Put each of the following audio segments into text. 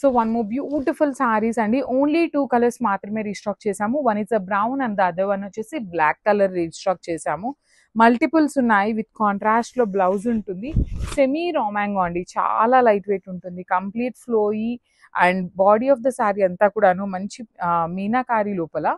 So one more beautiful saris అండి. Only 2 colours మాత్రమే restock చేసాము. One is a brown and the other one వచ్చేసి black colour restock చేసాము. Multiples ఉన్నాయి. With contrast లో బ్లౌజ్ ఉంటుంది. సెమీ రామాంగో అండి, చాలా లైట్ వెయిట్ ఉంటుంది. Complete ఫ్లోయి and body of the sorry అంతా కూడాను మంచి మీనాకారి లోపల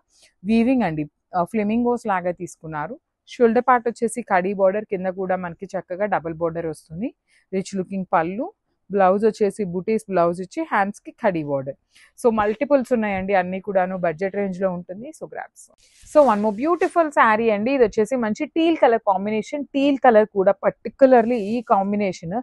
వీవింగ్ అండి, ఫ్లెమింగోస్ లాగా తీసుకున్నారు. షోల్డర్ పార్ట్ వచ్చేసి కడీ బార్డర్, కింద కూడా మనకి చక్కగా డబుల్ బార్డర్ వస్తుంది. రిచ్ లుకింగ్ పళ్ళు, బ్లౌజ్ వచ్చేసి బుటీస్ బ్లౌజ్ ఇచ్చి హ్యాండ్స్ కి కడీ బార్డర్. సో మల్టిపుల్స్ ఉన్నాయండి, అన్ని కూడాను బడ్జెట్ రేంజ్ లో ఉంటుంది. So grabs. So one more beautiful sari అండి. ఇది వచ్చేసి మంచి teal colour combination. Teal colour కూడా పర్టికులర్లీ ఈ కాంబినేషన్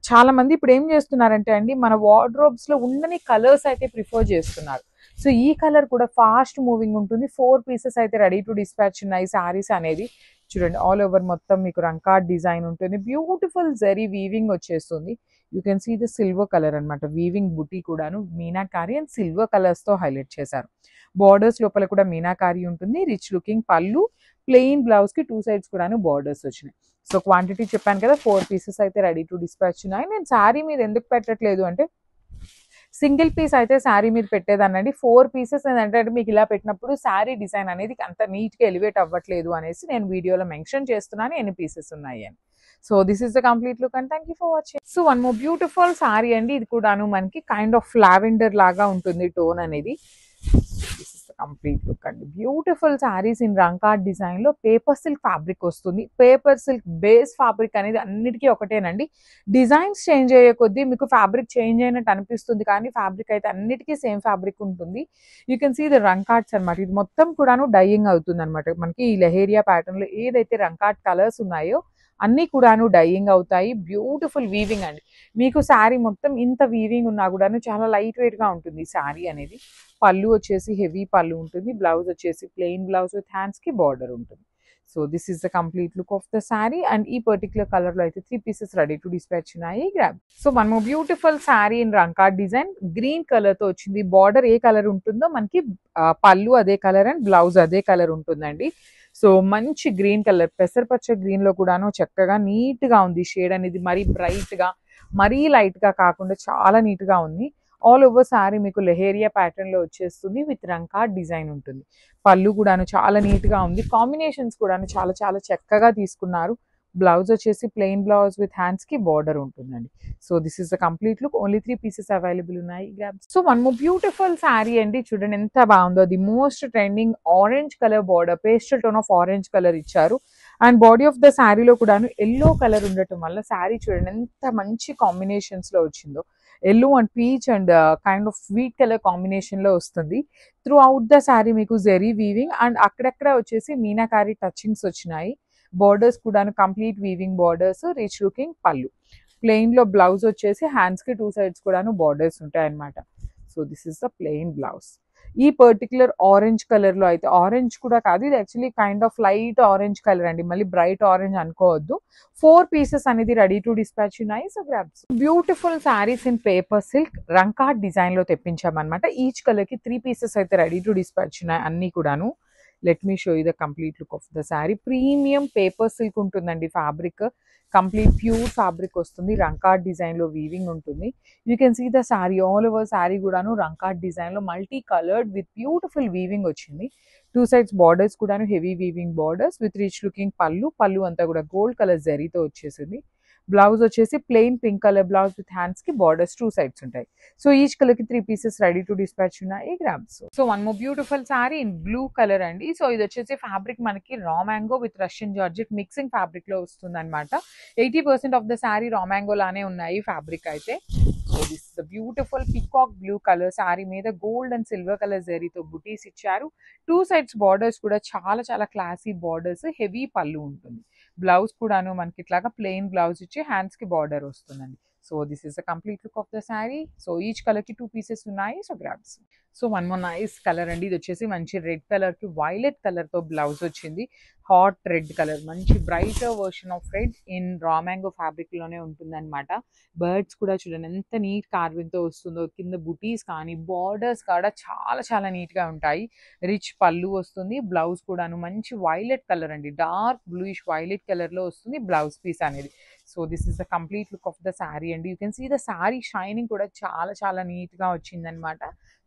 చాలా మంది ఇప్పుడు ఏం చేస్తున్నారంటే అండి, మన వార్డ్రోబ్స్ లో ఉండని కలర్స్ అయితే ప్రిఫర్ చేస్తున్నారు. సో ఈ కలర్ కూడా ఫాస్ట్ మూవింగ్ ఉంటుంది. 4 పీసెస్ అయితే రెడీ టు డిస్పాచ్ ఉన్నాయి. సారీస్ అనేది చూడండి, ఆల్ ఓవర్ మొత్తం మీకు రంకార్డ్ డిజైన్ ఉంటుంది. బ్యూటిఫుల్ జరీ వీవింగ్ వచ్చేస్తుంది. You can see the silver colour అనమాట. వీవింగ్ బుటీ కూడాను మీనాకారి అండ్ సిల్వర్ కలర్స్ తో హైలైట్ చేశారు. బార్డర్స్ లోపల కూడా మీనాకారి ఉంటుంది. రిచ్ లుకింగ్ పళ్ళు, ప్లెయిన్ బ్లౌజ్ కి 2 సైడ్స్ కూడాను బార్డర్స్ వచ్చినాయి. సో క్వాంటిటీ చెప్పాను కదా, 4 పీసెస్ అయితే రెడీ టు డిస్పాచ్ ఉన్నాయి. నేను శారీ మీద ఎందుకు పెట్టట్లేదు అంటే, సింగిల్ పీస్ అయితే శారీ మీద పెట్టేదానండి. 4 పీసెస్ అంటే మీకు ఇలా పెట్టినప్పుడు శారీ డిజైన్ అనేది అంత నీట్ గా ఎలివేట్ అవ్వట్లేదు అనేసి నేను వీడియోలో మెన్షన్ చేస్తున్నాను ఎన్ని పీసెస్ ఉన్నాయి అని. So this is the complete look and thank you for watching. So one more beautiful sorry అండి. ఇది కూడాను మనకి కైండ్ ఆఫ్ లావెండర్ లాగా ఉంటుంది టోన్ అనేది. This is the complete look అండి. Beautiful saris in Rangkat design లో పేపర్ సిల్క్ ఫ్యాబ్రిక్ వస్తుంది. పేపర్ సిల్క్ బేస్ ఫ్యాబ్రిక్ అనేది అన్నిటికీ ఒకటేనండి. డిజైన్స్ చేంజ్ అయ్యే కొద్దీ మీకు ఫ్యాబ్రిక్ చేంజ్ అయినట్టు అనిపిస్తుంది, కానీ ఫ్యాబ్రిక్ అయితే అన్నిటికీ సేమ్ ఫ్యాబ్రిక్ ఉంటుంది. యూ కెన్ సీ ద రంకార్డ్స్ అనమాట. ఇది మొత్తం కూడాను డైయింగ్ అవుతుంది అనమాట. మనకి ఈ లెహేరియా ప్యాటర్న్ లో ఏదైతే రంకార్డ్ కలర్స్ ఉన్నాయో అన్ని కూడాను డైయింగ్ అవుతాయి. బ్యూటిఫుల్ వీవింగ్ అండి. మీకు శారీ మొత్తం ఇంత వీవింగ్ ఉన్నా కూడాను చాలా లైట్ వెయిట్ గా ఉంటుంది శారీ అనేది. పళ్ళు వచ్చేసి హెవీ పళ్ళు ఉంటుంది. బ్లౌజ్ వచ్చేసి ప్లెయిన్ బ్లౌజ్ విత్ హ్యాండ్స్ కి బార్డర్ ఉంటుంది. So this is the complete look of the sari. And ఈ పర్టికులర్ కలర్ లో అయితే 3 పీసెస్ రెడీ టు డిస్పాచ్ ఉన్నాయి. గ్రాబ్. సో మనము beautiful sari in Rangkat design green colour తో వచ్చింది. బార్డర్ ఏ కలర్ ఉంటుందో మనకి పళ్ళు అదే కలర్ అండ్ బ్లౌజ్ అదే కలర్ ఉంటుందండి. సో మంచి గ్రీన్ కలర్, పెసరపచ్చ గ్రీన్ లో కూడాను చక్కగా నీట్ గా ఉంది. షేడ్ అనేది మరీ బ్రైట్ గా మరీ లైట్ గా కాకుండా చాలా నీట్ గా ఉంది. ఆల్ ఓవర్ సారీ మీకు లెహేరియా ప్యాటర్న్ లో వచ్చేస్తుంది. విత్ రంకార్డ్ డిజైన్ ఉంటుంది. పళ్ళు కూడాను చాలా నీట్ గా ఉంది. కాంబినేషన్స్ కూడాను చాలా చాలా చక్కగా తీసుకున్నారు. బ్లౌజ్ వచ్చేసి ప్లెయిన్ బ్లౌజ్ విత్ హ్యాండ్స్ కి బార్డర్ ఉంటుందండి. So this is the complete look. Only 3 pieces available ఉన్నాయి. So one more beautiful sari అండి. చూడండి ఎంత బాగుందో. The most trending orange colour border, pastel tone of orange colour ఇచ్చారు. అండ్ బాడీ ఆఫ్ ద శారీలో కూడాను ఎల్లో కలర్ ఉండటం వల్ల శారీ చూడండి ఎంత మంచి కాంబినేషన్స్ లో వచ్చిందో. Yellow and peach and kind of wheat colour combination లో వస్తుంది. త్రూ అవుట్ ద శారీ మీకు జెరీ వీవింగ్ అండ్ అక్కడక్కడ వచ్చేసి మీనాకారి టచింగ్స్ వచ్చినాయి. బార్డర్స్ కూడాను complete weaving borders, rich looking పళ్ళు. ప్లెయిన్ లో బ్లౌజ్ వచ్చేసి హ్యాండ్స్ కి 2 సైడ్స్ కూడాను బార్డర్స్ ఉంటాయి అనమాట. So this is the plain blouse. ఈ పర్టికులర్ ఆరెంజ్ కలర్ లో అయితే, ఆరెంజ్ కూడా కాదు ఇది actually kind of light orange colour అండి, మళ్ళీ బ్రైట్ ఆరెంజ్ అనుకోవద్దు. 4 పీసెస్ అనేది రెడీ టు డిస్పాచ్ ఉన్నాయి. So grabs. Beautiful saris in paper silk Rangkat design లో తెప్పించామన్నమాట. ఈచ్ కలర్ కి 3 పీసెస్ అయితే రెడీ టు డిస్పాచ్ ఉన్నాయి అన్ని కూడాను. Let me show you the complete look of the sari. Premium paper silk ఉంటుందండి ఫ్యాబ్రిక్. కంప్లీట్ ప్యూర్ ఫ్యాబ్రిక్ వస్తుంది. Rangkat design లో వీవింగ్ ఉంటుంది. You can see the sari all over sari కూడాను రంకార్డ్ డిజైన్ లో multi coloured with beautiful weaving వచ్చింది. 2 సైడ్స్ బార్డర్స్ కూడాను heavy weaving borders with rich looking pallu. Pallu అంతా కూడా గోల్డ్ కలర్ జరీతో వచ్చేసింది. బ్లౌజ్ వచ్చేసి plain pink colour blouse with hands కి బార్డర్స్ 2 సైడ్స్ ఉంటాయి. సో ఈచ్ కలర్ కి 3 పీసెస్ రెడీ టు డిస్పాచ్ ఉన్నాయి. Grams. So one more beautiful sari in blue colour అండి. సో ఇది వచ్చేసి ఫ్యాబ్రిక్ మనకి raw mango with Russian georgette mixing fabric లో వస్తుంది అనమాట. 80% of the sari raw mango లానే ఉన్నాయి ఫ్యాబ్రిక్ అయితే. So this is the beautiful peacock blue colour. Sari మీద గోల్డ్ అండ్ సిల్వర్ కలర్ జరీతో బుటీస్ ఇచ్చారు. 2 సైడ్స్ బార్డర్స్ కూడా చాలా చాలా క్లాసీ బార్డర్స్, హెవీ పళ్ళు ఉంటుంది. బ్లౌజ్ కూడాను మనకి ఇట్లాగా ప్లెయిన్ బ్లౌజ్ ఇచ్చి హ్యాండ్స్ కి బార్డర్ వస్తుందండి. So this is the complete look of the sari. So each colour కి 2 పీసెస్ ఉన్నాయి. So grabs. So one more nice colour అండి. ఇది వచ్చేసి మంచి రెడ్ కలర్కి వైలెట్ కలర్తో బ్లౌజ్ వచ్చింది. హాట్ రెడ్ కలర్, మంచి brighter version of red in raw mango ఫ్యాబ్రిక్లోనే ఉంటుందన్నమాట. బర్డ్స్ కూడా చూడండి ఎంత నీట్ కార్వింగ్తో వస్తుందో. కింద బుటీస్ కానీ బార్డర్స్ కూడా చాలా చాలా నీట్గా ఉంటాయి. రిచ్ పళ్ళు వస్తుంది. బ్లౌజ్ కూడాను మంచి వైలెట్ కలర్ అండి, డార్క్ బ్లూయిష్ వైలెట్ కలర్లో వస్తుంది బ్లౌజ్ పీస్ అనేది. So this is the complete look of the sari అండి. You can see the sari shining కూడా చాలా చాలా నీట్గా వచ్చిందనమాట.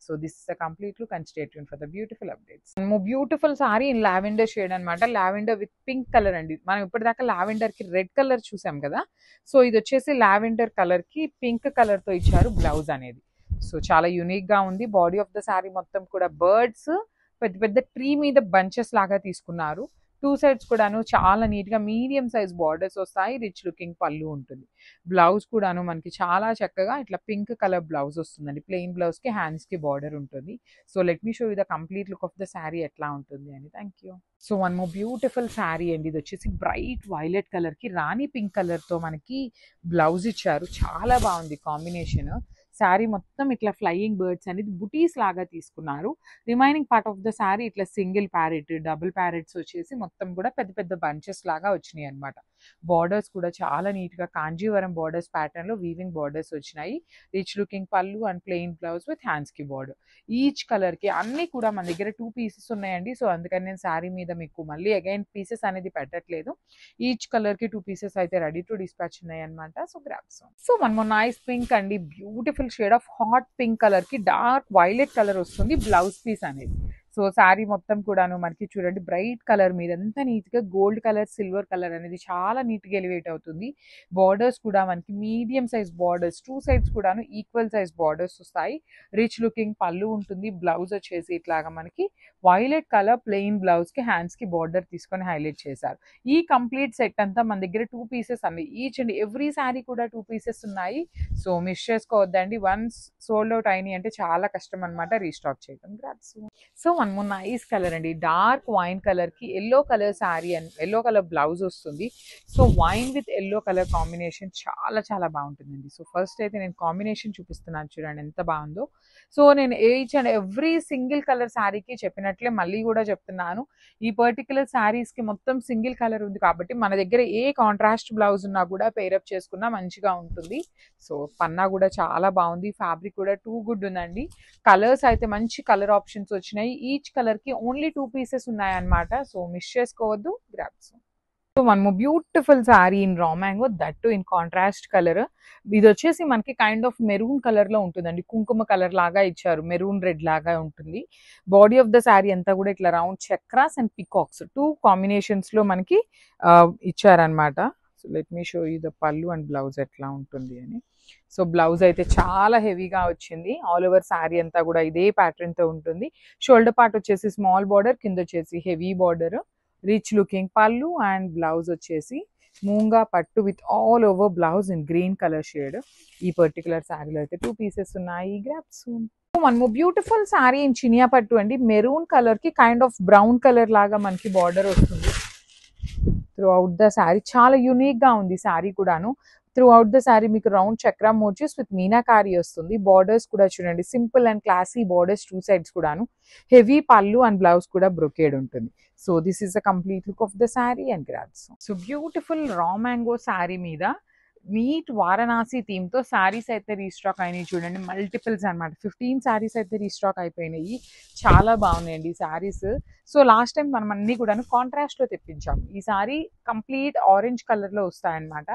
So this is the complete look and stay tune for the beautiful updates. Beautiful sari in lavender shade అనమాట. Lavender with pink colour అండి. మనం ఇప్పటిదాకా లావెండర్ కి రెడ్ కలర్ చూసాం కదా. సో ఇది వచ్చేసి లావెండర్ కలర్ కి పింక్ కలర్ తో ఇచ్చారు బ్లౌజ్ అనేది. సో చాలా యూనిక్ గా ఉంది. బాడీ ఆఫ్ ద సారీ మొత్తం కూడా బర్డ్స్ పెద్ద పెద్ద ట్రీ మీద బంచెస్ లాగా తీసుకున్నారు. టూ సైడ్స్ కూడాను చాలా నీట్ గా మీడియం సైజ్ బార్డర్స్ వస్తాయి. రిచ్ లుకింగ్ పళ్ళు ఉంటుంది. బ్లౌజ్ కూడాను మనకి చాలా చక్కగా ఇట్లా పింక్ కలర్ బ్లౌజ్ వస్తుందండి. ప్లెయిన్ బ్లౌజ్ కి హ్యాండ్స్ కి బార్డర్ ఉంటుంది. So let me show you the complete look of the sari ఎట్లా ఉంటుంది అని. Thank you. So one more beautiful sari అండి. ఇది వచ్చేసి బ్రైట్ వైలెట్ కలర్ కి రాణి పింక్ కలర్ తో మనకి బ్లౌజ్ ఇచ్చారు. చాలా బాగుంది కాంబినేషన్. శారీ మొత్తం ఇట్లా ఫ్లయింగ్ బర్డ్స్ అనేది బుటీస్ లాగా తీసుకున్నారు. Remaining part of the sari ఇట్లా సింగిల్ ప్యారెట్, డబుల్ ప్యారెట్స్ వచ్చేసి మొత్తం కూడా పెద్ద పెద్ద బంచెస్ లాగా వచ్చినాయి అనమాట. బార్డర్స్ కూడా చాలా నీట్ గా కాంజీవరం బార్డర్స్ ప్యాటర్న్ లో వీవింగ్ బార్డర్స్ వచ్చినాయి. రిచ్ లుకింగ్ పళ్ళు and plain blouse with hands కి బార్డర్. ఈచ్ కలర్ కి అన్ని కూడా మన దగ్గర 2 పీసెస్ ఉన్నాయండి. సో అందుకని నేను శారీ మీద మీకు మళ్ళీ అగైన్ పీసెస్ అనేది పెట్టట్లేదు. ఈచ్ కలర్ కి 2 పీసెస్ అయితే రెడీ టు డిస్పాచ్ ఉన్నాయి అనమాట. So grabs. So one more nice pink అండి. Beautiful shade of hot pink colour కి డార్క్ వైలెట్ కలర్ వస్తుంది బ్లౌజ్ పీస్ అనేది. సో శారీ మొత్తం కూడాను మనకి చూడండి బ్రైట్ కలర్ మీద ఎంత నీట్ గా గోల్డ్ కలర్, సిల్వర్ కలర్ అనేది చాలా నీట్ గా ఎలివేట్ అవుతుంది. బార్డర్స్ కూడా మనకి మీడియం సైజ్ బార్డర్స్, 2 సైడ్స్ కూడాను ఈక్వల్ సైజ్ బార్డర్స్ వస్తాయి. రిచ్ లుకింగ్ పళ్ళు ఉంటుంది. బ్లౌజ్ వచ్చేసి ఇట్లాగా మనకి వైలెట్ కలర్ ప్లెయిన్ బ్లౌజ్ కి హ్యాండ్స్ కి బార్డర్ తీసుకొని హైలైట్ చేశారు. ఈ కంప్లీట్ సెట్ అంతా మన దగ్గర 2 పీసెస్ అండి. ఈచ్ అండ్ ఎవ్రీ శారీ కూడా 2 పీసెస్ ఉన్నాయి. సో మిస్ చేసుకోవద్దండి. వన్స్ సోల్డ్ అవుట్ అయినాయి అంటే చాలా కష్టం అనమాట రీస్టాక్ చేయడం. So one more nice colour అండి. డార్క్ వైన్ కలర్ కి yellow colour sari and yellow colour blouse వస్తుంది. So wine with yellow colour combination చాలా చాలా బాగుంటుందండి. సో ఫస్ట్ అయితే నేను కాంబినేషన్ చూపిస్తున్నాను చూడండి ఎంత బాగుందో. సో నేను each and every single colour శారీకి చెప్పినట్లే మళ్ళీ కూడా చెప్తున్నాను. ఈ పర్టికులర్ శారీస్ కి మొత్తం సింగిల్ కలర్ ఉంది కాబట్టి మన దగ్గర ఏ కాంట్రాస్ట్ బ్లౌజ్ ఉన్నా కూడా పేరప్ చేసుకున్నా మంచిగా ఉంటుంది. సో పన్నా కూడా చాలా బాగుంది. ఫ్యాబ్రిక్ కూడా టూ గుడ్ ఉందండి. కలర్స్ అయితే మంచి కలర్ ఆప్షన్స్ వచ్చినాయి. ఈచ్ కలర్ కి ఓన్లీ 2 పీసెస్ ఉన్నాయన్నమాట. సో మిస్ చేసుకోవద్దు. Grabs. So one more beautiful sari in raw mango, that to in contrast colour. ఇది వచ్చేసి మనకి కైండ్ ఆఫ్ మెరూన్ కలర్ లో ఉంటుందండి. కుంకుమ కలర్ లాగా ఇచ్చారు, మెరూన్ రెడ్ లాగా ఉంటుంది. బాడీ ఆఫ్ ద శారీ అంతా కూడా ఇట్లా round chakras and peacocks 2 combinations లో మనకి ఇచ్చారనమాట. So let me show you the పళ్ళు అండ్ బ్లౌజ్ ఎట్లా ఉంటుంది అని. సో బ్లౌజ్ అయితే చాలా హెవీగా వచ్చింది. ఆల్ ఓవర్ శారీ అంతా కూడా ఇదే ప్యాటర్న్ తో ఉంటుంది. షోల్డర్ పార్ట్ వచ్చేసి స్మాల్ బార్డర్, కింద వచ్చేసి హెవీ బార్డర్. రిచ్ లుకింగ్ పళ్ళు అండ్ బ్లౌజ్ వచ్చేసి మూంగా పట్టు with all over blouse in green colour shade. ఈ పర్టికులర్ శారీలో అయితే 2 పీసెస్ ఉన్నాయి. Grabs. One more beautiful sari in Chiniya పట్టు అండి. మెరూన్ కలర్ కి కైండ్ ఆఫ్ బ్రౌన్ కలర్ లాగా మనకి బార్డర్ వస్తుంది త్రూ అవుట్ ద శారీ. చాలా యూనిక్ గా ఉంది శారీ కూడాను. త్రూ అవుట్ ద శారీ మీకు round chakra motifs with meenakari వస్తుంది. బార్డర్స్ కూడా చూడండి simple and classy borders 2 sides కూడాను. హెవీ పళ్ళు అండ్ బ్లౌజ్ కూడా బ్రొకేడ్ ఉంటుంది. So this is the complete look of the sari and grabs. So beautiful raw mango sari మీద నీట్ వారణాసి థీమ్ తో శారీస్ అయితే రీస్టాక్ అయినాయి చూడండి. మల్టిపుల్స్ అనమాట. 15 శారీస్ అయితే రీస్టాక్ అయిపోయినాయి. చాలా బాగున్నాయండి ఈ శారీస్. సో లాస్ట్ టైం మనం అన్ని కూడా కాంట్రాస్ట్ లో తెప్పించాము. ఈ శారీ కంప్లీట్ ఆరెంజ్ కలర్ లో వస్తాయన్నమాట.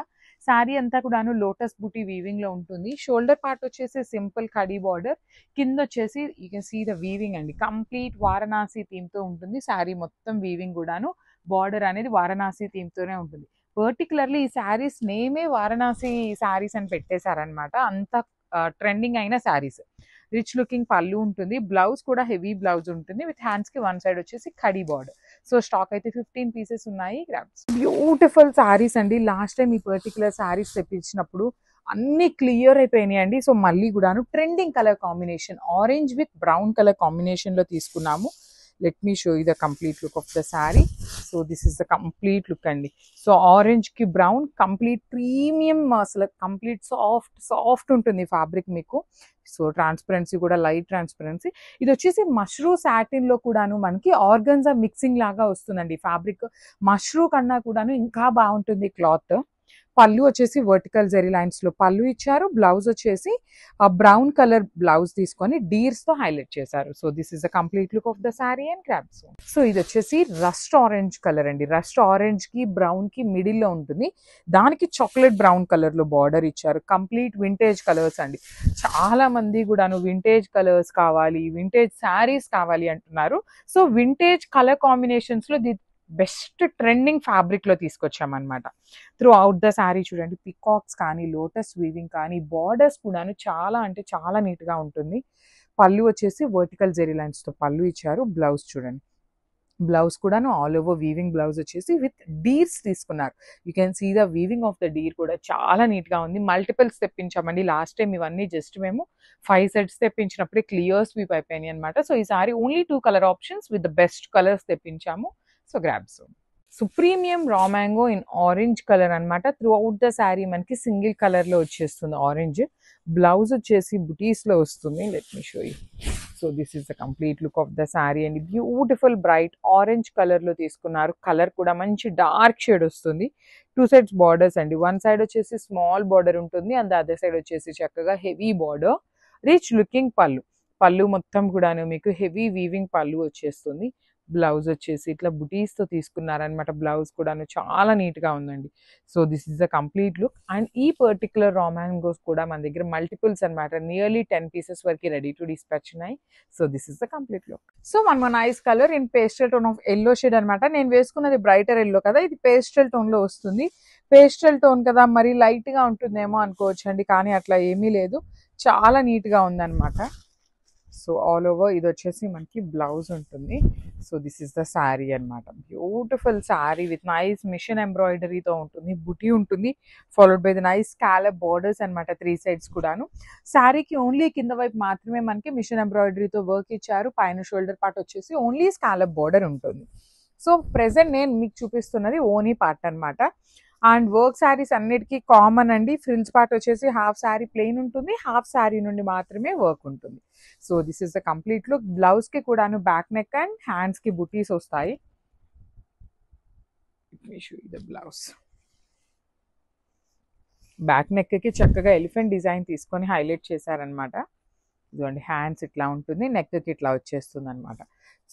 శారీ అంతా కూడాను లోటస్ బూటీ వీవింగ్ లో ఉంటుంది. షోల్డర్ పార్ట్ వచ్చేసి సింపుల్ కడీ బార్డర్, కింద వచ్చేసి you can see the weaving అండి. కంప్లీట్ వారణాసి థీమ్ తో ఉంటుంది. శారీ మొత్తం వీవింగ్ కూడాను. బార్డర్ అనేది వారణాసి థీమ్ తోనే ఉంటుంది. పర్టికులర్లీ ఈ శారీస్ నేమే వారణాసి శారీస్ అని పెట్టేశారనమాట. అంత ట్రెండింగ్ అయిన శారీస్. రిచ్ లుకింగ్ పళ్ళు ఉంటుంది. బ్లౌజ్ కూడా హెవీ బ్లౌజ్ ఉంటుంది విత్ హ్యాండ్స్ కి 1 సైడ్ వచ్చేసి కడీ బార్డర్. సో స్టాక్ అయితే 15 పీసెస్ ఉన్నాయి. గ్రాబ్స్. బ్యూటిఫుల్ శారీస్ అండి. లాస్ట్ టైం ఈ పర్టికులర్ శారీస్ తెప్పించినప్పుడు అన్ని క్లియర్ అయిపోయినాయి అండి. సో మళ్ళీ కూడాను trending colour combination orange with brown colour combination లో తీసుకున్నాము. Let me show you the complete look of the sari. So this is the complete look అండి. సో ఆరెంజ్కి బ్రౌన్ కంప్లీట్ ప్రీమియం, అసలు కంప్లీట్ సాఫ్ట్ ఉంటుంది fabric మీకు. So transparency కూడా light transparency. ఇది వచ్చేసి మష్రూ సాటిన్లో కూడాను మనకి ఆర్గన్జా మిక్సింగ్ లాగా వస్తుందండి ఫ్యాబ్రిక్. మష్రూ కన్నా కూడాను ఇంకా బాగుంటుంది క్లాత్. పళ్ళు వచ్చేసి వర్టికల్ జెరీ లైన్స్ లో పళ్ళు ఇచ్చారు. బ్లౌజ్ వచ్చేసి బ్రౌన్ కలర్ బ్లౌజ్ తీసుకొని డీర్స్ తో హైలైట్ చేశారు. So this is the complete look of the sari and crops. So ఇది వచ్చేసి రస్ట్ ఆరెంజ్ కలర్ అండి. రస్ట్ ఆరెంజ్ కి బ్రౌన్ కి మిడిల్ లో ఉంటుంది. దానికి చాక్లెట్ బ్రౌన్ కలర్ లో బార్డర్ ఇచ్చారు. కంప్లీట్ వింటేజ్ కలర్స్ అండి. చాలా మంది కూడాను వింటేజ్ కలర్స్ కావాలి, వింటేజ్ శారీస్ కావాలి అంటున్నారు. సో వింటేజ్ కలర్ కాంబినేషన్స్ లో బెస్ట్ ట్రెండింగ్ ఫ్యాబ్రిక్ లో తీసుకొచ్చామన్నమాట. త్రూ అవుట్ ద శారీ చూడండి, పికాక్స్ కానీ, లోటస్ వీవింగ్ కానీ, బార్డర్స్ కూడాను చాలా అంటే చాలా నీట్ గా ఉంటుంది. పళ్ళు వచ్చేసి వర్టికల్ జెరీ లైన్స్ తో పళ్ళు ఇచ్చారు. బ్లౌజ్ చూడండి, బ్లౌజ్ కూడాను ఆల్ ఓవర్ వీవింగ్ బ్లౌజ్ వచ్చేసి విత్ డీర్స్ తీసుకున్నారు. You can see the weaving of the deer కూడా చాలా నీట్ గా ఉంది. మల్టిపుల్స్ తెప్పించామండి. లాస్ట్ టైం ఇవన్నీ జస్ట్ మేము 5 సెట్స్ తెప్పించినప్పుడే క్లియర్ స్వీప్ అయిపోయినాయి అనమాట. సో ఈసారి only 2 colour options with the best colours తెప్పించాము. So grabs. So premium raw mango in orange colour అనమాట. త్రూ అవుట్ ద శారీ మనకి సింగిల్ కలర్ లో వచ్చేస్తుంది ఆరెంజ్. బ్లౌజ్ వచ్చేసి బుటీస్ లో వస్తుంది. Let me show you. So this is the complete look of the sari అండి. Beautiful bright orange colour లో తీసుకున్నారు. కలర్ కూడా మంచి డార్క్ షేడ్ వస్తుంది. 2 సైడ్స్ బార్డర్స్ అండి. 1 సైడ్ వచ్చేసి స్మాల్ బార్డర్ ఉంటుంది అండ్ అదర్ సైడ్ వచ్చేసి చక్కగా heavy border, rich looking pallu. పళ్ళు మొత్తం కూడాను మీకు హెవీ వీవింగ్ పళ్ళు వచ్చేస్తుంది. బ్లౌజ్ వచ్చేసి ఇట్లా బుటీస్ తో తీసుకున్నారనమాట. బ్లౌజ్ కూడాను చాలా నీట్ గా ఉందండి. So this is the complete look. And ఈ పర్టికులర్ రా మ్యాంగోస్ కూడా మన దగ్గర మల్టిపుల్స్ అనమాట. నియర్లీ 10 పీసెస్ వరకు రెడీ టు డిస్పాచ్ ఉన్నాయి. So this is the complete look. So one nice colour in pastel tone of yellow shade అనమాట. నేను వేసుకున్నది బ్రైటర్ ఎల్లో కదా, ఇది పేస్టల్ టోన్ లో వస్తుంది. పేస్టల్ టోన్ కదా మరి లైట్ గా ఉంటుందేమో అనుకోవచ్చండి, కానీ అట్లా ఏమీ లేదు. చాలా నీట్ గా ఉందన్నమాట. సో ఆల్ ఓవర్ ఇది వచ్చేసి మనకి బ్లౌజ్ ఉంటుంది. So this is the sari అనమాట. Beautiful sari with nice machine ఎంబ్రాయిడరీతో ఉంటుంది. బుటీ ఉంటుంది, followed by the nice scallop borders అనమాట 3 సైడ్స్ కూడాను. శారీకి ఓన్లీ కింద వైపు మాత్రమే మనకి మిషన్ ఎంబ్రాయిడరీతో వర్క్ ఇచ్చారు. పైన షోల్డర్ పార్ట్ వచ్చేసి ఓన్లీ స్కాలప్ బార్డర్ ఉంటుంది. సో ప్రెసెంట్ నేను మీకు చూపిస్తున్నది ఓనీ పార్ట్ అనమాట. అండ్ వర్క్ శారీస్ అన్నిటికీ కామన్ అండి. ఫ్రిల్స్ పార్ట్ వచ్చేసి హాఫ్ శారీ ప్లెయిన్ ఉంటుంది, హాఫ్ శారీ నుండి మాత్రమే వర్క్ ఉంటుంది. So this is the complete look. Blouse కి కూడాను బ్యాక్ నెక్ అండ్ హ్యాండ్స్ కి బుటీస్ వస్తాయి. బ్లౌజ్ బ్యాక్ నెక్ కి చక్కగా ఎలిఫెంట్ డిజైన్ తీసుకొని హైలైట్ చేశారనమాట. ఇదిగోండి హ్యాండ్స్ ఇట్లా ఉంటుంది, నెక్ కి ఇట్లా వచ్చేస్తుంది అనమాట.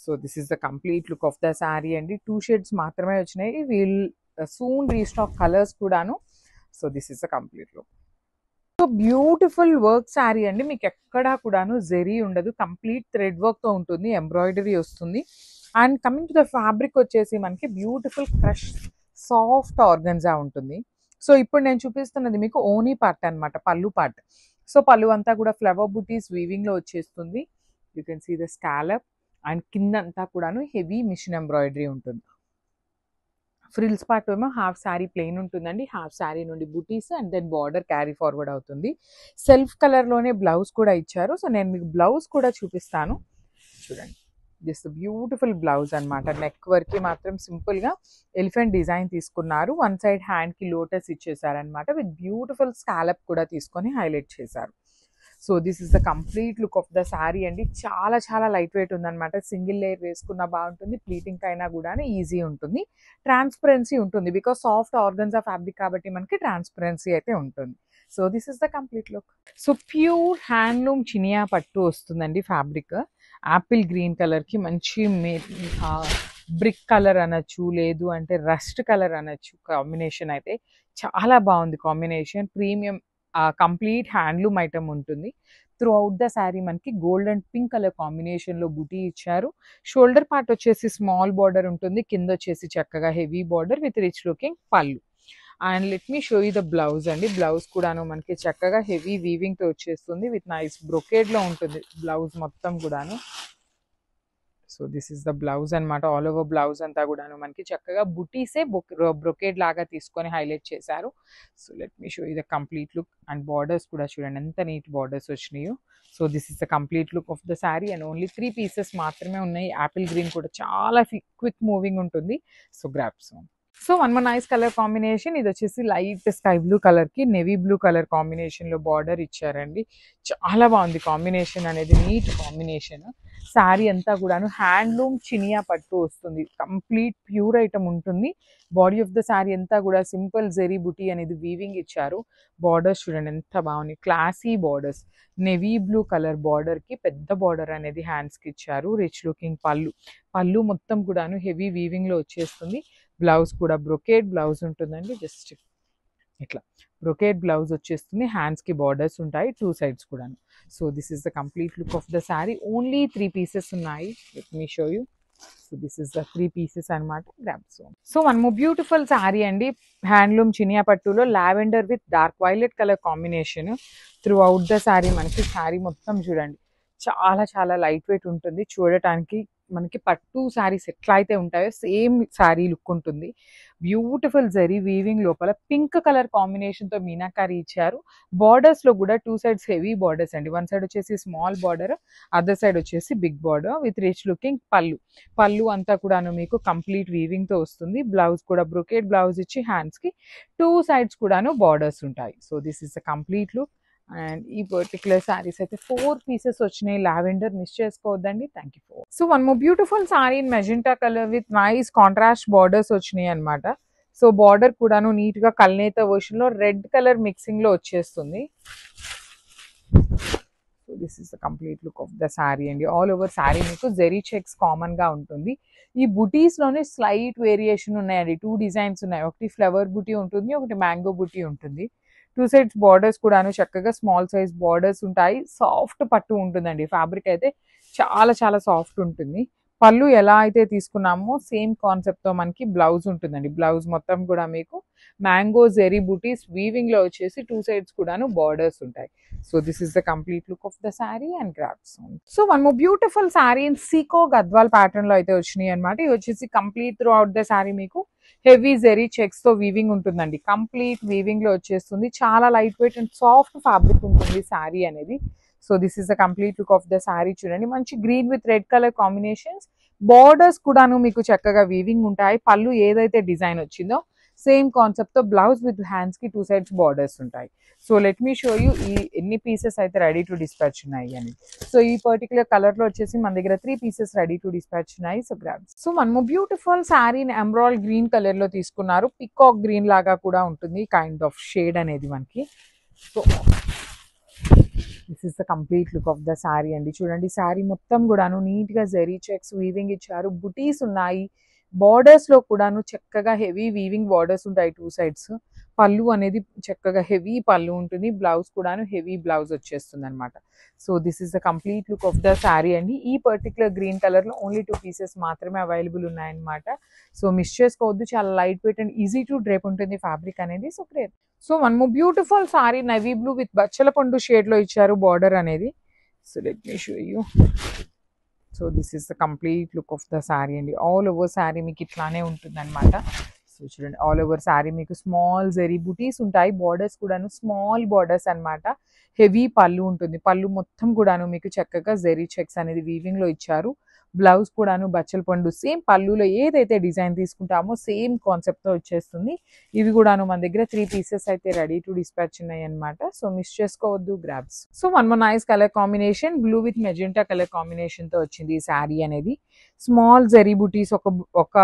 So this is the complete look of the sari అండి. 2 షేడ్స్ మాత్రమే వచ్చినాయి. వీల్ సూన్ రీస్టాక్ కలర్స్ కూడాను. So this is the complete look. So beautiful work sari అండి. మీకు ఎక్కడా కూడాను జెరీ ఉండదు, కంప్లీట్ థ్రెడ్ వర్క్ తో ఉంటుంది, ఎంబ్రాయిడరీ వస్తుంది. And coming to the fabric వచ్చేసి మనకి బ్యూటిఫుల్ క్రష్ సాఫ్ట్ ఆర్గన్జా ఉంటుంది. సో ఇప్పుడు నేను చూపిస్తున్నది మీకు ఓనీ పార్ట్ అనమాట, పళ్ళు పార్ట్. సో పళ్ళు అంతా కూడా ఫ్లవర్ బుటీస్ వీవింగ్ లో వచ్చేస్తుంది. You can see the scallop. And కింద అంతా కూడాను హెవీ మిషన్ ఎంబ్రాయిడరీ ఉంటుంది. ఫ్రిల్స్ పార్ట్ ఏమో హాఫ్ శారీ ప్లెయిన్ ఉంటుందండి, హాఫ్ శారీ నుండి బుటీస్ and then border carry forward అవుతుంది. సెల్ఫ్ కలర్ లోనే బ్లౌజ్ కూడా ఇచ్చారు. సో నేను మీకు బ్లౌజ్ కూడా చూపిస్తాను చూడండి. దిస్ బ్యూటిఫుల్ బ్లౌజ్ అనమాట. నెక్ వరకు మాత్రం సింపుల్ గా ఎలిఫెంట్ డిజైన్ తీసుకున్నారు. 1 సైడ్ హ్యాండ్ కి లోటస్ ఇచ్చేసారనమాట. విత్ బ్యూటిఫుల్ స్కాలప్ కూడా తీసుకొని హైలైట్ చేశారు. So this is the complete look of the sari అండి. చాలా చాలా లైట్ వెయిట్ ఉందన్నమాట. సింగిల్ లేయర్ వేసుకున్న బాగుంటుంది, ప్లీటింగ్ అయినా కూడా ఈజీ ఉంటుంది. ట్రాన్స్పరెన్సీ ఉంటుంది బికాస్ సాఫ్ట్ ఆర్గన్జా ఫ్యాబ్రిక్ కాబట్టి మనకి ట్రాన్స్పరెన్సీ అయితే ఉంటుంది. So this is the complete look. So pure handloom Chiniya పట్టు వస్తుందండి ఫ్యాబ్రిక్. యాపిల్ గ్రీన్ కలర్ కి మంచి బ్రిక్ కలర్ అనొచ్చు, లేదు అంటే రస్ట్ కలర్ అనొచ్చు. కాంబినేషన్ అయితే చాలా బాగుంది combination. Premium complete handloom item ఉంటుంది. త్రూ అవుట్ ద శారీ మనకి gold and pink colour combination లో బుటీ ఇచ్చారు. షోల్డర్ పార్ట్ వచ్చేసి స్మాల్ బార్డర్ ఉంటుంది, కింద వచ్చేసి చక్కగా heavy border with rich looking పళ్ళు. And let me show you the blouse అండి. బ్లౌజ్ కూడాను మనకి చక్కగా హెవీ వీవింగ్ తో వచ్చేస్తుంది విత్ నైస్ బ్రొకేడ్ లో ఉంటుంది బ్లౌజ్ మొత్తం కూడాను. So this is the blouse అనమాట. ఆల్ ఓవర్ బ్లౌజ్ అంతా కూడాను మనకి చక్కగా బుటీసే బ్రొకేడ్ లాగా తీసుకొని హైలైట్ చేశారు. So let me show you the complete look. And borders కూడా చూడండి ఎంత నీట్ బార్డర్స్ వచ్చినాయో. So this is the complete look of the sari. And only 3 pieces మాత్రమే ఉన్నాయి. యాపిల్ గ్రీన్ కూడా చాలా క్విక్ మూవింగ్ ఉంటుంది. So grabs. So one more nice colour combination. ఇది వచ్చేసి లైట్ స్కై బ్లూ కలర్ కి నేవీ బ్లూ కలర్ కాంబినేషన్ లో border ఇచ్చారండి. చాలా బాగుంది కాంబినేషన్ అనేది, నీట్ కాంబినేషన్. శారీ అంతా కూడాను హ్యాండ్లూమ్ చినియా పట్టు వస్తుంది. కంప్లీట్ ప్యూర్ ఐటమ్ ఉంటుంది. బాడీ ఆఫ్ ద శారీ అంతా కూడా సింపుల్ జెరీ బుటీ అనేది వీవింగ్ ఇచ్చారు. బార్డర్స్ చూడండి ఎంత బాగుంది, classy borders. Navy blue colour border కి పెద్ద బార్డర్ అనేది హ్యాండ్స్ కి ఇచ్చారు. రిచ్ లుకింగ్ పళ్ళు మొత్తం కూడాను హెవీ వీవింగ్ లో వచ్చేస్తుంది. బ్లౌజ్ కూడా బ్రొకేడ్ బ్లౌజ్ ఉంటుందండి. జస్ట్ ఇట్లా బ్రొకేడ్ బ్లౌజ్ వచ్చేస్తుంది. హ్యాండ్స్ కి బార్డర్స్ ఉంటాయి 2 సైడ్స్ కూడా. So this is the complete look of the sari. Only 3 pieces ఉన్నాయి. Let me show you. So this is the 3 pieces అనమాట. So one more beautiful sari అండి. Handloom Chiniya పట్టులో lavender with dark violet colour combination throughout the sari. మనకి శారీ మొత్తం చూడండి చాలా చాలా light wait ఉంటుంది. చూడటానికి మనకి పట్టు శారీస్ ఎట్లా అయితే ఉంటాయో సేమ్ శారీ లుక్ ఉంటుంది. బ్యూటిఫుల్ జరీ వీవింగ్ లోపల పింక్ కలర్ కాంబినేషన్ తో మీనాకారి ఇచ్చారు. బార్డర్స్ లో కూడా 2 సైడ్స్ హెవీ బార్డర్స్ అండి. వన్ సైడ్ వచ్చేసి స్మాల్ బార్డర్, అదర్ సైడ్ వచ్చేసి big border with rich looking pallu అంతా కూడాను మీకు కంప్లీట్ వీవింగ్ తో వస్తుంది. బ్లౌజ్ కూడా బ్రొకేడ్ బ్లౌజ్ ఇచ్చి హ్యాండ్స్ కి 2 సైడ్స్ కూడాను బార్డర్స్ ఉంటాయి. So this is the complete look. And ఈ పర్టికులర్ శారీస్ అయితే 4 పీసెస్ వచ్చినాయి. లావెండర్ మిస్ చేసుకోవద్దండి. Thank you for. So one more beautiful sari in magenta colour with nice contrast borders వచ్చినాయి అనమాట. సో బార్డర్ కూడాను నీట్ గా కల్నేత వర్షన్ లో రెడ్ కలర్ మిక్సింగ్ లో వచ్చేస్తుంది. So this is the complete look of the sari అండి. ఆల్ ఓవర్ శారీ మీకు జెరీ చెక్స్ కామన్ గా ఉంటుంది. ఈ బుటీస్ లోనే స్లైట్ వేరియేషన్ ఉన్నాయండి. 2 డిజైన్స్ ఉన్నాయి. ఒకటి ఫ్లవర్ బుటీ ఉంటుంది, ఒకటి మ్యాంగో బుటీ ఉంటుంది. 2 సైడ్స్ బార్డర్స్ కూడాను చక్కగా స్మాల్ సైజ్ బార్డర్స్ ఉంటాయి. సాఫ్ట్ పట్టు ఉంటుందండి. ఫ్యాబ్రిక్ అయితే చాలా చాలా సాఫ్ట్ ఉంటుంది. పళ్ళు ఎలా అయితే తీసుకున్నామో సేమ్ కాన్సెప్ట్ తో మనకి బ్లౌజ్ ఉంటుందండి. బ్లౌజ్ మొత్తం కూడా మీకు మ్యాంగో జెరీ బూటీస్ వీవింగ్ లో వచ్చేసి 2 సైడ్స్ కూడాను బార్డర్స్ ఉంటాయి. So this is the complete look of the sari and grabs. So one more beautiful sari in Sico Gadwal pattern లో అయితే వచ్చినాయి అనమాట. ఇది వచ్చేసి complete throughout the sari మీకు హెవీ జెరీ చెక్స్ తో వీవింగ్ ఉంటుందండి. కంప్లీట్ వీవింగ్ లో వచ్చేస్తుంది. చాలా light weight and soft fabric ఉంటుంది శారీ అనేది. So this is the complete look of the sari. చూడండి మంచి green with red colour combinations. Borders కూడాను మీకు చక్కగా వీవింగ్ ఉంటాయి. పళ్ళు ఏదైతే డిజైన్ వచ్చిందో సేమ్ కాన్సెప్ట్ తో బ్లౌజ్ విత్ హ్యాండ్స్ కి 2 సైడ్స్ బార్డర్స్ ఉంటాయి. So let me show you ఈ ఎన్ని పీసెస్ అయితే రెడీ టు డిస్పాచ్ ఉన్నాయి అని. సో ఈ పర్టికులర్ కలర్ లో వచ్చేసి మన దగ్గర 3 పీసెస్ రెడీ టు డిస్పాచ్ ఉన్నాయి. So grabs. So one more beautiful sari emerald green colour లో తీసుకున్నారు. పికాక్ గ్రీన్ లాగా కూడా ఉంటుంది కైండ్ ఆఫ్ షేడ్ అనేది మనకి. So this is the complete look of the sari అండి. చూడండి శారీ మొత్తం కూడాను నీట్ గా జెరీ చెక్స్ వీవింగ్ ఇచ్చారు. బుటీస్ ఉన్నాయి. బార్డర్స్ లో కూడాను చక్కగా హెవీ వీవింగ్ బార్డర్స్ ఉంటాయి 2 సైడ్స్. పళ్ళు అనేది చక్కగా హెవీ పళ్ళు ఉంటుంది. బ్లౌజ్ కూడాను హెవీ బ్లౌజ్ వచ్చేస్తుంది అనమాట. So this is the complete look of the sari అండి. ఈ పర్టికులర్ గ్రీన్ కలర్ లో ఓన్లీ 2 పీసెస్ మాత్రమే అవైలబుల్ ఉన్నాయన్నమాట. సో మిస్ చేసుకోవద్దు. చాలా light weight and easy to drape ఉంటుంది ఫ్యాబ్రిక్ అనేది. So great. So one more beautiful sari navy blue with బచ్చల పండు షేడ్ లో ఇచ్చారు బార్డర్ అనేది. So let me show you. So this is the complete look of the sari అండి. All over sari మీకు ఇట్లానే ఉంటుంది అనమాట. సో చూడండి ఆల్ ఓవర్ శారీ మీకు స్మాల్ జెరీ బుటీస్ ఉంటాయి. బార్డర్స్ కూడాను స్మాల్ బార్డర్స్ అనమాట. హెవీ పళ్ళు ఉంటుంది. పళ్ళు మొత్తం కూడాను మీకు చక్కగా జెరీ చెక్స్ అనేది వీవింగ్ లో ఇచ్చారు. బ్లౌజ్ కూడాను బచ్చల పండు సేమ్ పళ్ళులో ఏదైతే డిజైన్ తీసుకుంటామో సేమ్ కాన్సెప్ట్ తో వచ్చేస్తుంది. ఇవి కూడాను మన దగ్గర 3 పీసెస్ అయితే రెడీ టు డిస్పాచ్ ఉన్నాయి అనమాట. సో మిస్ చేసుకోవద్దు. Grabs. So one more nice colour combination blue with magenta colour combination తో వచ్చింది ఈ శారీ అనేది. స్మాల్ జెరీ బుటీస్ ఒక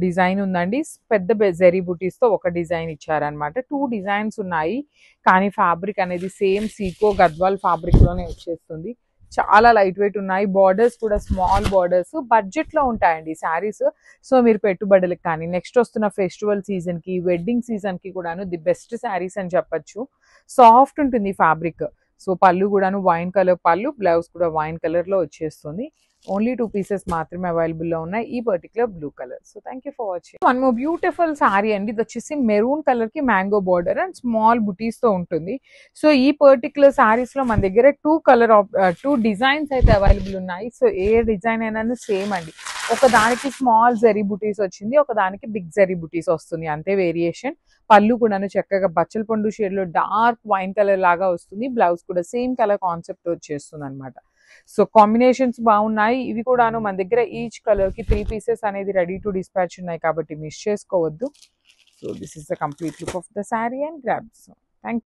డిజైన్ ఉందండి. పెద్ద జెరీ బుటీస్ తో ఒక డిజైన్ ఇచ్చారనమాట. 2 డిజైన్స్ ఉన్నాయి. కానీ ఫ్యాబ్రిక్ అనేది సేమ్ సీకో గద్వాల్ ఫ్యాబ్రిక్ లోనే వచ్చేస్తుంది. చాలా లైట్ వెయిట్ ఉన్నాయి. బార్డర్స్ కూడా స్మాల్ బార్డర్స్. బడ్జెట్ లో ఉంటాయండి శారీస్. సో మీరు పెట్టుబడులకు కానీ నెక్స్ట్ వస్తున్న ఫెస్టివల్ సీజన్ కి వెడ్డింగ్ సీజన్ కి కూడాను ది బెస్ట్ శారీస్ అని చెప్పొచ్చు. సాఫ్ట్ ఉంటుంది ఫ్యాబ్రిక్. సో పళ్ళు కూడాను వైన్ కలర్ పళ్ళు, బ్లౌజ్ కూడా వైన్ కలర్లో వచ్చేస్తుంది. ఓన్లీ 2 పీసెస్ మాత్రమే అవైలబుల్లో ఉన్నాయి ఈ particular blue colour. So thank you for watching. One more beautiful sorry అండి. ఇది వచ్చేసి మెరూన్ కలర్ కి మ్యాంగో బార్డర్ అండ్ స్మాల్ బుటీస్ తో ఉంటుంది. సో ఈ పర్టికులర్ సారీస్ లో మన దగ్గర 2 డిజైన్స్ అయితే అవైలబుల్ ఉన్నాయి. సో ఏ డిజైన్ అయినా సేమ్ అండి. ఒక దానికి స్మాల్ జరీ బుటీస్ వచ్చింది, ఒక దానికి బిగ్ జరీ బుటీస్ వస్తుంది, అంతే వేరియేషన్. పళ్ళు కూడాను చక్కగా బచ్చల పండు షేడ్ లో డార్క్ వైన్ కలర్ లాగా వస్తుంది. బ్లౌజ్ కూడా సేమ్ కలర్ కాన్సెప్ట్ వచ్చేస్తుంది అనమాట. సో కాంబినేషన్స్ బాగున్నాయి. ఇవి కూడాను మన దగ్గర ఈచ్ కలర్ కి 3 పీసెస్ అనేది రెడీ టు డిస్పాచ్ ఉన్నాయి కాబట్టి మిస్ చేసుకోవద్దు. So this is the complete look of the sari and grabs. Thank